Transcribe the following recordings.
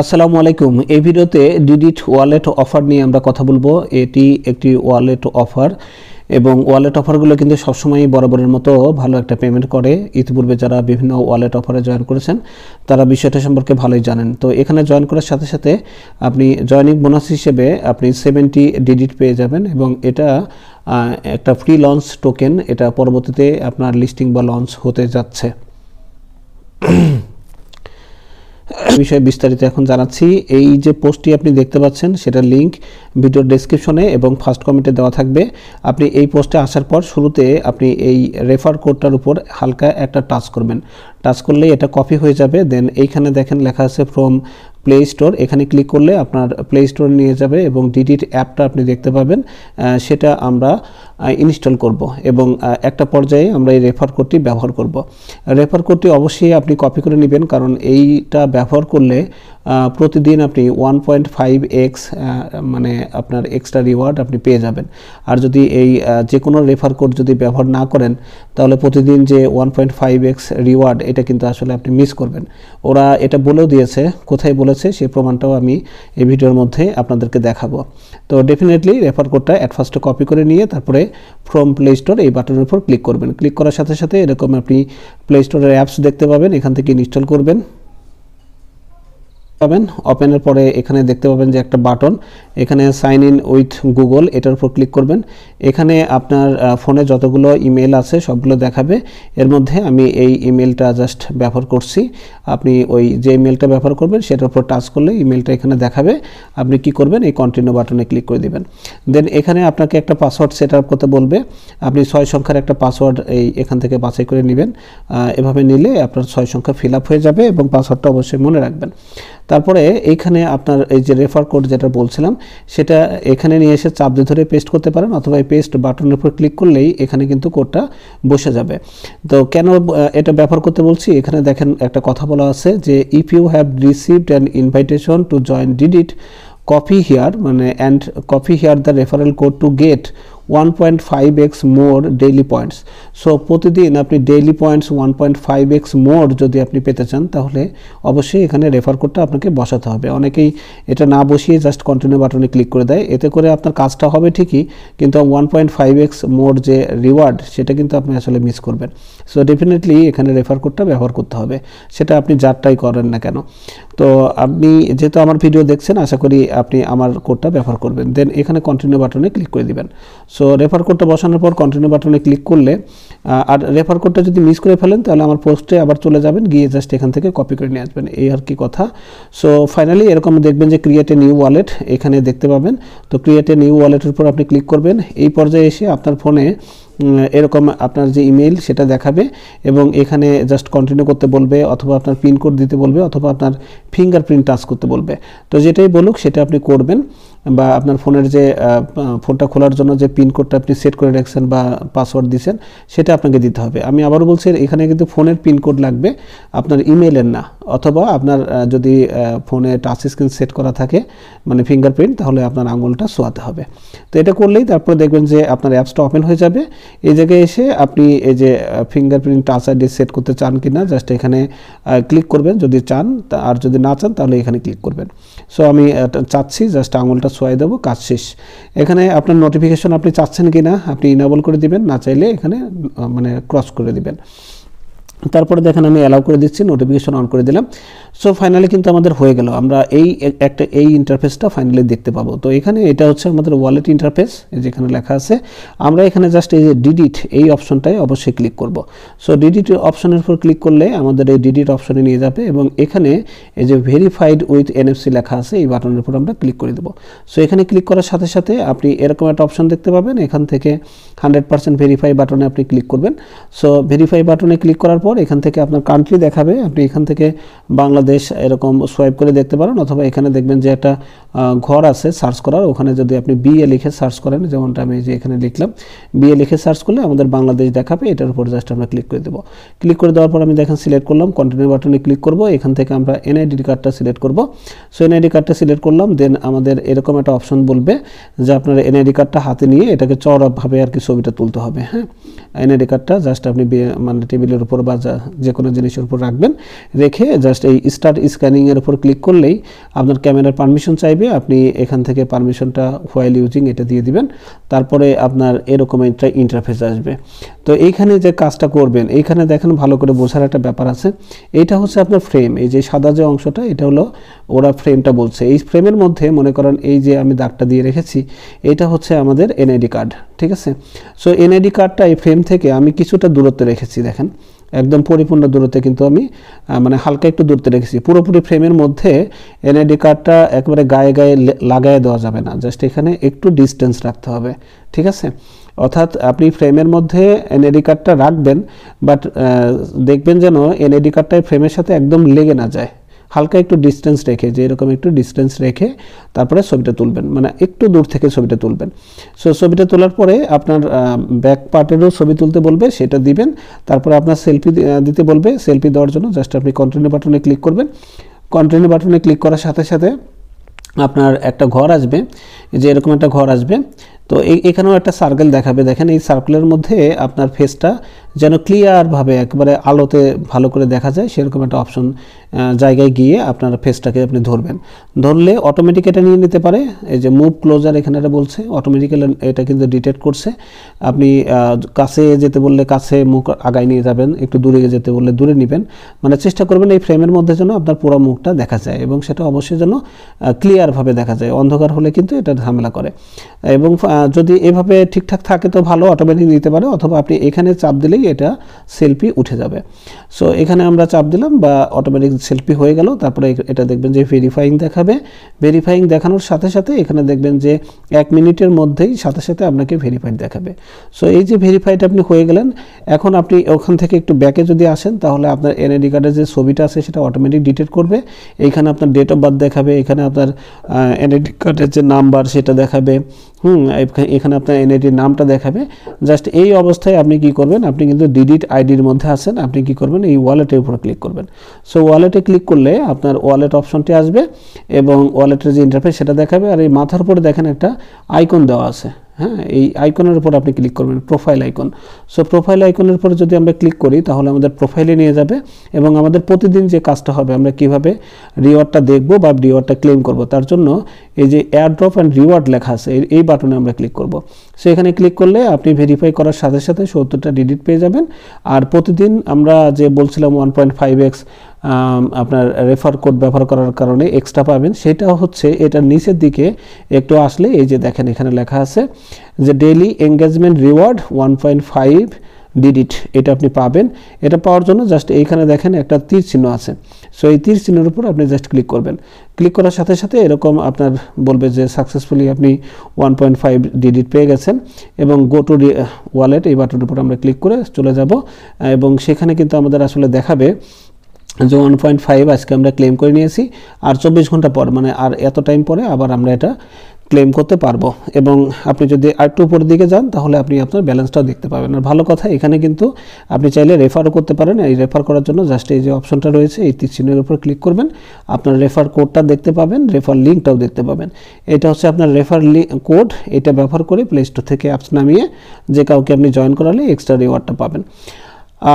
আসসালামু আলাইকুম। এই ভিডিওতে ডিডিট ওয়ালেট অফার নিয়ে আমরা কথা বলবো। এটি একটি ওয়ালেট অফার এবং ওয়ালেট অফারগুলো কিন্তু সবসময় বরাবরের মতো ভালো একটা পেমেন্ট করে। ইতিপূর্বে যারা বিভিন্ন ওয়ালেট অফারে জয়েন করেছেন তারা বিষয়টা সম্পর্কে ভালোই জানেন। তো এখানে জয়েন করার সাথে সাথে আপনি জয়েনিং বোনাস হিসেবে আপনি 70 ডিডিট পেয়ে যাবেন এবং এটা একটা ফ্রি লঞ্চ টোকেন। এটা পরবর্তীতে আপনার লিস্টিং বা লঞ্চ হতে যাচ্ছে। বিষয়ে বিস্তারিত এখন জানাচ্ছি। এই যে পোস্টটি আপনি দেখতে পাচ্ছেন সেটার লিঙ্ক ভিডিওর ডেসক্রিপশনে এবং ফার্স্ট কমেন্টে দেওয়া থাকবে। আপনি এই পোস্টে আসার পর শুরুতে আপনি এই রেফার কোডটার উপর হালকা একটা টাচ করবেন। টাচ করলেই এটা কপি হয়ে যাবে। দেন এইখানে দেখেন লেখা আছে ফ্রম প্লে স্টোর, এখানে ক্লিক করলে আপনার প্লে স্টোর নিয়ে যাবে এবং ডিডিট অ্যাপটা আপনি দেখতে পাবেন। সেটা আমরা ইনস্টল করব এবং একটা পর্যায়ে আমরা এই রেফার কোডটি ব্যবহার করব। রেফার কোডটি অবশ্যই আপনি কপি করে নেবেন, কারণ এইটা ব্যবহার করলে প্রতিদিন আপনি 1.5x মানে আপনার এক্সট্রা রিওয়ার্ড আপনি পেয়ে যাবেন। আর যদি এই যে কোনো রেফার কোড যদি ব্যবহার না করেন তাহলে প্রতিদিন যে 1.5x রিওয়ার্ড এটা কিন্তু আসলে আপনি মিস করবেন। ওরা এটা বলেও দিয়েছে, কোথায় বলেছে সেই প্রমাণটাও আমি এই ভিডিওর মধ্যে আপনাদেরকে দেখাবো। তো ডেফিনেটলি রেফার কোডটা অ্যাট ফার্স্টে কপি করে নিয়ে তারপরে ফ্রম প্লে স্টোর এই বাটনের উপর ক্লিক করবেন। ক্লিক করার সাথে সাথে এরকম আপনি প্লে স্টোরের অ্যাপস দেখতে পাবেন, এখান থেকে ইনস্টল করবেন। ওপেনের পরে এখানে দেখতে পাবেন যে একটা বাটন, এখানে সাইন ইন উইথ গুগল, এটার উপর ক্লিক করবেন। এখানে আপনার ফোনে যতগুলো ইমেল আছে সবগুলো দেখাবে। এর মধ্যে আমি এই ইমেলটা জাস্ট ব্যবহার করছি। আপনি ওই যে ইমেলটা ব্যবহার করবেন সেটার উপর টাচ করলে ইমেলটা এখানে দেখাবে। আপনি কি করবেন, এই কন্টিনিউ বাটনে ক্লিক করে দিবেন। দেন এখানে আপনাকে একটা পাসওয়ার্ড সেট আপ করতে বলবে। আপনি 6 সংখ্যার একটা পাসওয়ার্ড এখান থেকে বাছাই করে নেবেন। এভাবে নিলে আপনার 6 সংখ্যা ফিল আপ হয়ে যাবে এবং পাসওয়ার্ডটা অবশ্যই মনে রাখবেন। তারপরে এইখানে আপনার এই যে রেফার কোড যেটা বলছিলাম সেটা এখানে নিয়ে এসে চাপ দিয়ে ধরে পেস্ট করতে পারেন, অথবা এই পেস্ট বাটনের উপর ক্লিক করলেই এখানে কিন্তু কোডটা বসে যাবে। তো কেন এটা ব্যবহার করতে বলছি, এখানে দেখেন একটা কথা বলা আছে যে if you have received an invitation to join Didit copy here মানে and copy here the referral code to get 1.5x more daily points. So প্রতিদিন আপনি ডেইলি পয়েন্টস 1.5x মোর যদি আপনি পেতে চান তাহলে অবশ্যই এখানে রেফার কোডটা আপনাকে বসাতে হবে। অনেকেই এটা না বসিয়ে জাস্ট কন্টিনিউ বাটনে ক্লিক করে দেয়, এতে করে আপনার কাজটা হবে ঠিকই কিন্তু 1.5x মোর যে রিওয়ার্ড সেটা কিন্তু আপনি আসলে মিস করবেন। সো ডেফিনেটলি এখানে রেফার কোডটা ব্যবহার করতে হবে, সেটা আপনি যারটাই করেন না কেন। তো আপনি যেহেতু আমার ভিডিও দেখছেন আশা করি আপনি আমার কোডটা ব্যবহার করবেন। দেন এখানে কন্টিনিউ বাটনে ক্লিক করে দিবেন। সো রেফার কোডটা বসানোর পর কন্টিনিউ বাটনে ক্লিক করলে আর রেফার কোডটা যদি মিস করে ফেলেন তাহলে আমার পোস্টে আবার চলে যাবেন, গিয়ে জাস্ট এখান থেকে কপি করে নিয়ে আসবেন, এই আর কি কথা। সো ফাইনালি এরকম দেখবেন যে ক্রিয়েট এ নিউ ওয়ালেট এখানে দেখতে পাবেন। তো ক্রিয়েট এ নিউ ওয়ালেটের উপর আপনি ক্লিক করবেন। এই পর্যায়ে এসে আপনার ফোনে এরকম আপনার যে ইমেল সেটা দেখাবে এবং এখানে জাস্ট কন্টিনিউ করতে বলবে, অথবা আপনার পিন কোড দিতে বলবে, অথবা আপনার ফিঙ্গারপ্রিন্ট টাচ করতে বলবে। তো যেটাই বলুক সেটা আপনি করবেন, বা আপনার ফোনের যে ফোনটা খোলার জন্য যে পিন কোডটা আপনি সেট করে রাখছেন বা পাসওয়ার্ড দিয়েছেন সেটা আপনাকে দিতে হবে। আমি আবারও বলছি এখানে কিন্তু ফোনের পিন কোড লাগবে, আপনার ইমেইলের না। অথবা আপনার যদি ফোনে টাচ স্ক্রিন সেট করা থাকে মানে ফিঙ্গারপ্রিন্ট, তাহলে আপনার আঙুলটা ছোঁয়াতে হবে। তো এটা করলেই তারপরে দেখবেন যে আপনার অ্যাপসটা ওপেন হয়ে যাবে। এই জায়গায় এসে আপনি এই যে ফিঙ্গারপ্রিন্ট টাচ আইডি সেট করতে চান কি না জাস্ট এখানে ক্লিক করবেন যদি চান, আর যদি না চান তাহলে এখানে ক্লিক করবেন। সো আমি চাচ্ছি, জাস্ট আঙুলটা ছোঁয়াই দেবো, কাজ শেষ। এখানে আপনার নোটিফিকেশন আপনি চাচ্ছেন কি না আপনি ইনেবল করে দিবেন, না চাইলে এখানে মানে ক্রস করে দিবেন। তারপরে দেখেন আমি অ্যালাউ করে দিচ্ছি, নোটিফিকেশন অন করে দিলাম। সো ফাইনালি কিন্তু আমাদের হয়ে গেল, আমরা এই ইন্টারফেসটা ফাইনালি দেখতে পাবো। তো এখানে এটা হচ্ছে আমাদের ওয়ালেট ইন্টারফেস, যেখানে লেখা আছে। আমরা এখানে জাস্ট এই যে ডিডিট এই অপশনটায় অবশ্যই ক্লিক করব। সো ডিডিট অপশনের উপর ক্লিক করলে আমাদের এই ডিডিট অপশনে নিয়ে যাবে এবং এখানে এই যে ভেরিফাইড উইথ NFC লেখা আছে এই বাটনের উপর আমরা ক্লিক করে দেবো। সো এখানে ক্লিক করার সাথে সাথে আপনি এরকম একটা অপশন দেখতে পাবেন, এখান থেকে 100% ভেরিফাই বাটনে আপনি ক্লিক করবেন। সো ভেরিফাই বাটনে ক্লিক করার পর এখান থেকে আপনার কান্ট্রি দেখাবে, আপনি এখান থেকে বাংলাদেশ এরকম সোয়াইপ করে দেখতে পারেন, অথবা এখানে দেখবেন যে একটা ঘর আছে সার্চ করার, ওখানে যদি আপনি BA লিখে সার্চ করেন, যেমনটা আমি যে এখানে লিখলাম BA লিখে সার্চ করলে আমাদের বাংলাদেশ দেখাবে। এটার উপর জাস্ট আমরা ক্লিক করে দেবো। ক্লিক করে দেওয়ার পর আমি দেখেন সিলেক্ট করলাম, কন্টিনিউ বাটনে ক্লিক করব। এখান থেকে আমরা NID কার্ডটা সিলেক্ট করব। সো NID কার্ডটা সিলেক্ট করলাম। দেন আমাদের এরকম একটা অপশন বলবে যে আপনার NID কার্ডটা হাতে নিয়ে এটাকে চওড়াভাবে আর কি ছবিটা তুলতে হবে। হ্যাঁ, NID কার্ডটা জাস্ট আপনি মানে টেবিলের উপর বা যে কোনো জিনিসের উপর রাখবেন, রেখে জাস্ট এই স্টার্ট স্ক্যানিংয়ের উপর ক্লিক করলেই আপনার ক্যামেরার পারমিশন চাইবে, আপনি এখান থেকে পারমিশনটা হোয়াইল ইউজিং এটা দিয়ে দিবেন, তারপরে আপনার এরকম একটা ইন্টারফেস আসবে। তো এইখানে যে কাজটা করবেন, এইখানে দেখেন ভালো করে বোঝার একটা ব্যাপার আছে, এইটা হচ্ছে আপনার ফ্রেম, এই যে সাদা যে অংশটা এটা হলো ওরা ফ্রেমটা বলছে। এই ফ্রেমের মধ্যে মনে করেন এই যে আমি দাগটা দিয়ে রেখেছি এটা হচ্ছে আমাদের এনআইডি কার্ড, ঠিক আছে। সো এনআইডি কার্ডটা এই ফ্রেম থেকে আমি কিছুটা দূরত্বে রেখেছি, দেখেন একদম পরিপূর্ণ দূরত্বে কিন্তু আমি মানে হালকা একটু দূরত্বে রেখেছি। পুরোপুরি ফ্রেমের মধ্যে এনআইডি কার্ডটা একেবারে গায়ে গায়ে লাগায় দেওয়া যাবে না, জাস্ট এখানে একটু ডিস্টেন্স রাখতে হবে, ঠিক আছে। অর্থাৎ আপনি ফ্রেমের মধ্যে এনআইডি কার্ডটা রাখবেন, বাট দেখবেন যেন এনআইডি কার্ডটা ফ্রেমের সাথে একদম লেগে না যায়, হালকা একটু ডিস্টেন্স রেখে, যে এরকম একটু ডিস্টেন্স রেখে তারপরে ছবিটা তুলবেন, মানে একটু দূর থেকে ছবিটা তুলবেন। সো ছবিটা তোলার পরে আপনার ব্যাক পার্টেরও ছবি তুলতে বলবে, সেটা দিবেন। তারপরে আপনার সেলফি দিতে বলবে, সেলফি দেওয়ার জন্য জাস্ট আপনি কন্টিনিউ বাটনে ক্লিক করবেন। কন্টিনিউ বাটনে ক্লিক করার সাথে সাথে আপনার একটা ঘর আসবে, যে এরকম একটা ঘর আসবে। তো এখানেও একটা সার্কেল দেখাবে, দেখেন এই সার্কেলের মধ্যে আপনার ফেসটা যেন ক্লিয়ারভাবে একবারে আলোতে ভালো করে দেখা যায় সেরকম একটা অপশন জায়গায় গিয়ে আপনার ফেসটাকে আপনি ধরবেন। ধরলে অটোমেটিক এটা নিয়ে নিতে পারে, এই যে মুভ ক্লোজার এখানে এটা বলছে, অটোমেটিক্যালি এটা কিন্তু ডিটেক্ট করছে। আপনি কাছে যেতে বললে কাছে মুখ আগায় নিয়ে যাবেন, একটু দূরে যেতে বললে দূরে নেবেন, মানে চেষ্টা করবেন এই ফ্রেমের মধ্যে যেন আপনার পুরো মুখটা দেখা যায় এবং সেটা অবশ্যই যেন ক্লিয়ারভাবে দেখা যায়। অন্ধকার হলে কিন্তু এটা ঝামেলা করে। এবং যদি এভাবে ঠিকঠাক থাকে তো ভালো, অটোমেটিক নিতে পারে, অথবা আপনি এখানে চাপ দিলেই এটা সেলফি উঠে যাবে। সো এখানে আমরা চাপ দিলাম বা অটোমেটিক সেলফি হয়ে গেল। তারপরে এটা দেখবেন যে ভেরিফাইং দেখাবে, ভেরিফাইং দেখানোর সাথে সাথে এখানে দেখবেন যে 1 মিনিটের মধ্যেই সাথে সাথে আপনাকে ভেরিফাইড দেখাবে। সো এই যে ভেরিফাইড আপনি হয়ে গেলেন, এখন আপনি ওখান থেকে একটু ব্যাকে যদি আসেন তাহলে আপনার এনআইডি কার্ডের যে ছবিটা আছে সেটা অটোমেটিক ডিটেক্ট করবে। এইখানে আপনার ডেট অফ বার্থ দেখাবে, এখানে আপনার এনআইডি কার্ডের যে নাম্বার সেটা দেখাবে, এখানে আপনার এনআইডির নামটা দেখাবে। জাস্ট এই অবস্থায় আপনি কি করবেন, আপনি কিন্তু ডিডিট আইডির মধ্যে আছেন, আপনি কি করবেন এই ওয়ালেটের উপর ক্লিক করবেন। সো ওয়ালেটে ক্লিক করলে আপনার ওয়ালেট অপশনটি আসবে এবং ওয়ালেটের যে ইন্টারফেস সেটা দেখাবে। আর এই মাথার উপরে দেখেন একটা আইকন দেওয়া আছে, হ্যাঁ, এই আইকনের উপর আপনি ক্লিক করবেন, প্রোফাইল আইকন। সো প্রোফাইল আইকনের উপর যদি আমরা ক্লিক করি তাহলে আমাদের প্রোফাইলে নিয়ে যাবে এবং আমাদের প্রতিদিন যে কাজটা হবে, আমরা কিভাবে রিওয়ার্ডটা দেখব বা রিওয়ার্ডটা ক্লেম করব, তার জন্য এই যে এয়ারড্রপ অ্যান্ড রিওয়ার্ড লেখা আছে এই বাটনে আমরা ক্লিক করব। সো এখানে ক্লিক করলে আপনি ভেরিফাই করার সাথে সাথে 70টা ডিডিট পেয়ে যাবেন। আর প্রতিদিন আমরা যে বলছিলাম 1.5x আপনার রেফার কোড ব্যবহার করার কারণে এক্সট্রা পাবেন, সেটা হচ্ছে এটার নিচের দিকে একটু আসলে এই যে দেখেন এখানে লেখা আছে যে ডেইলি এঙ্গেজমেন্ট রিওয়ার্ড 1.5 ডিডিট, এটা আপনি পাবেন। এটা পাওয়ার জন্য জাস্ট এইখানে দেখেন একটা তীর চিহ্ন আছে। সো এই তীর চিহ্নের উপর আপনি জাস্ট ক্লিক করবেন। ক্লিক করার সাথে সাথে এরকম আপনার বলবে যে সাকসেসফুলি আপনি 1.5 ডিডিট পেয়ে গেছেন এবং গো টু ওয়ালেট এই বাটনের উপর আমরা ক্লিক করে চলে যাব এবং সেখানে কিন্তু আমাদের আসলে দেখাবে যে 1.5 আজকে আমরা ক্লেম করে নিয়েছি, আর 24 ঘন্টা পর মানে আর এত টাইম পরে আবার আমরা এটা ক্লেম করতে পারবো। এবং আপনি যদি আরেকটু উপরের দিকে যান তাহলে আপনি আপনার ব্যালেন্সটাও দেখতে পাবেন। আর ভালো কথা, এখানে কিন্তু আপনি চাইলে রেফারও করতে পারেন। এই রেফার করার জন্য জাস্ট এই যে অপশনটা রয়েছে এই তীর চিহ্নের উপর ক্লিক করবেন, আপনার রেফার কোডটা দেখতে পাবেন, রেফার লিঙ্কটাও দেখতে পাবেন। এটা হচ্ছে আপনার রেফার কোড, এটা ব্যবহার করে প্লে স্টোর থেকে অ্যাপস নামিয়ে যে কাউকে আপনি জয়েন করালে এক্সট্রা রিওয়ার্ডটা পাবেন।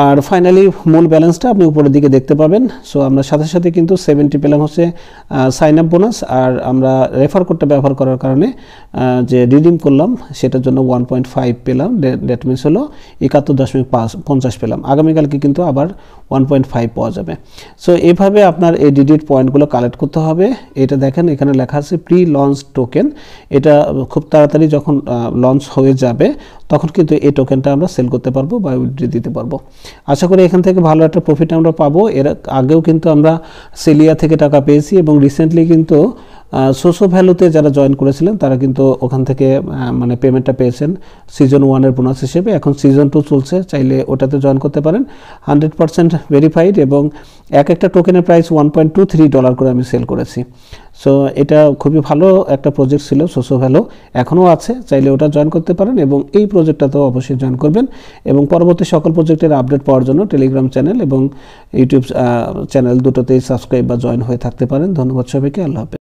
আর ফাইনালি মূল ব্যালেন্সটা আপনি উপরের দিকে দেখতে পাবেন। সো আমরা সাথে সাথে কিন্তু 70 পেলাম হচ্ছে সাইন আপ বোনাস, আর আমরা রেফার কোডটা ব্যবহার করার কারণে যে রিডিম করলাম সেটার জন্য 1.5 পেলাম, দ্যাট মিনস হলো 71.50 পেলাম। আগামীকালকে কিন্তু আবার 1.5 পাওয়া যাবে। সো এইভাবে আপনার এই ডিডিট পয়েন্টগুলো কালেক্ট করতে হবে। এটা দেখেন এখানে লেখা আছে প্রি লঞ্চ টোকেন, এটা খুব তাড়াতাড়ি যখন লঞ্চ হয়ে যাবে তখন কিন্তু এই টোকেনটা আমরা সেল করতে পারবো বা উইথড্র দিতে পারবো। আশা করি এখান থেকে ভালো একটা প্রফিট আমরা পাবো। এর আগেও কিন্তু আমরা সেলিয়া থেকে টাকা পেয়েছি এবং রিসেন্টলি কিন্তু সোসো ভ্যালুতে যারা জয়েন করেছিলেন তারা কিন্তু ওখান থেকে মানে পেমেন্টটা পেয়েছেন সিজন 1 এর বোনাস হিসেবে। এখন সিজন 2 চলছে, চাইলে ওটাতে জয়েন করতে পারেন। 100% ভেরিফাইড এবং একটা টোকেনের প্রাইস $1.23 করে আমি সেল করেছি। সো এটা খুবই ভালো একটা প্রজেক্ট ছিল সোসো ভ্যালু, এখনও আছে, চাইলে ওটা জয়েন করতে পারেন এবং এই প্রজেক্টটাতেও অবশ্যই জয়েন করবেন। এবং পরবর্তী সকল প্রজেক্টের আপডেট পাওয়ার জন্য টেলিগ্রাম চ্যানেল এবং ইউটিউব চ্যানেল দুটোতেই সাবস্ক্রাইব বা জয়েন হয়ে থাকতে পারেন। ধন্যবাদ সবাইকে, আল্লাহ হাফেজ।